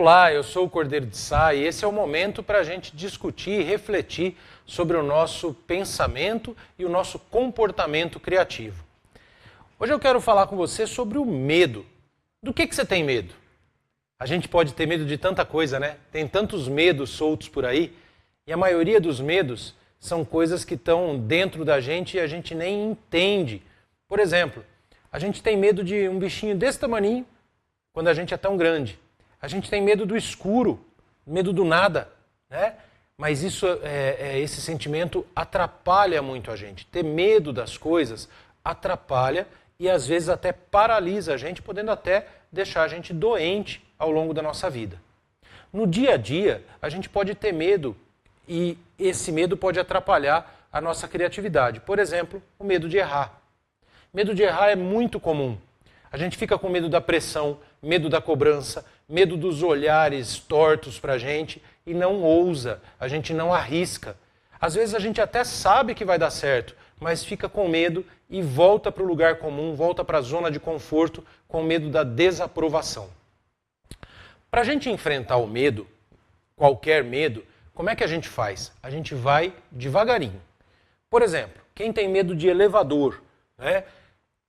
Olá, eu sou o Cordeiro de Sá e esse é o momento para a gente discutir e refletir sobre o nosso pensamento e o nosso comportamento criativo. Hoje eu quero falar com você sobre o medo. Do que você tem medo? A gente pode ter medo de tanta coisa, né? Tem tantos medos soltos por aí e a maioria dos medos são coisas que estão dentro da gente e a gente nem entende. Por exemplo, a gente tem medo de um bichinho desse tamaninho quando a gente é tão grande. A gente tem medo do escuro, medo do nada, né? Mas esse sentimento atrapalha muito a gente. Ter medo das coisas atrapalha e às vezes até paralisa a gente, podendo até deixar a gente doente ao longo da nossa vida. No dia a dia, a gente pode ter medo e esse medo pode atrapalhar a nossa criatividade. Por exemplo, o medo de errar. Medo de errar é muito comum. A gente fica com medo da pressão, medo da cobrança, medo dos olhares tortos para a gente e não ousa, a gente não arrisca. Às vezes a gente até sabe que vai dar certo, mas fica com medo e volta para o lugar comum, volta para a zona de conforto com medo da desaprovação. Para a gente enfrentar o medo, qualquer medo, como é que a gente faz? A gente vai devagarinho. Por exemplo, quem tem medo de elevador, né?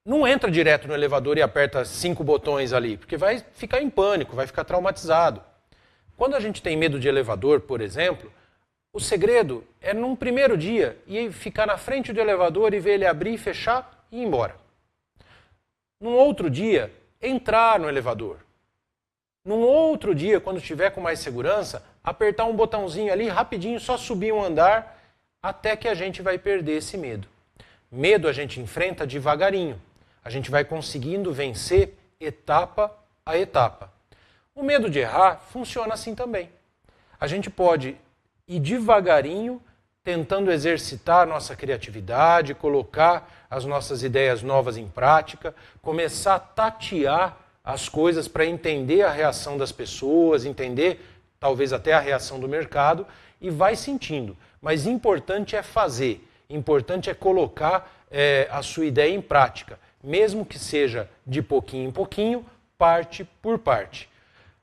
Não entra direto no elevador e aperta 5 botões ali, porque vai ficar em pânico, vai ficar traumatizado. Quando a gente tem medo de elevador, por exemplo, o segredo é num primeiro dia ir ficar na frente do elevador e ver ele abrir, fechar e ir embora. Num outro dia, entrar no elevador. Num outro dia, quando estiver com mais segurança, apertar um botãozinho ali, rapidinho, só subir um andar, até que a gente vai perder esse medo. Medo a gente enfrenta devagarinho. A gente vai conseguindo vencer etapa a etapa. O medo de errar funciona assim também. A gente pode ir devagarinho, tentando exercitar a nossa criatividade, colocar as nossas ideias novas em prática, começar a tatear as coisas para entender a reação das pessoas, entender talvez até a reação do mercado e vai sentindo. Mas importante é fazer, importante é colocar a sua ideia em prática. Mesmo que seja de pouquinho em pouquinho, parte por parte.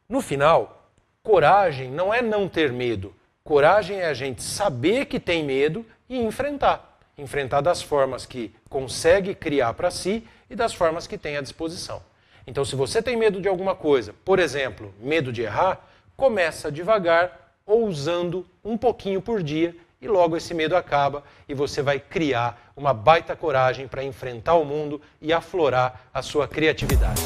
No final, coragem não é não ter medo. Coragem é a gente saber que tem medo e enfrentar. Enfrentar das formas que consegue criar para si e das formas que tem à disposição. Então, se você tem medo de alguma coisa, por exemplo, medo de errar, começa devagar, ousando um pouquinho por dia, e logo esse medo acaba e você vai criar uma baita coragem para enfrentar o mundo e aflorar a sua criatividade.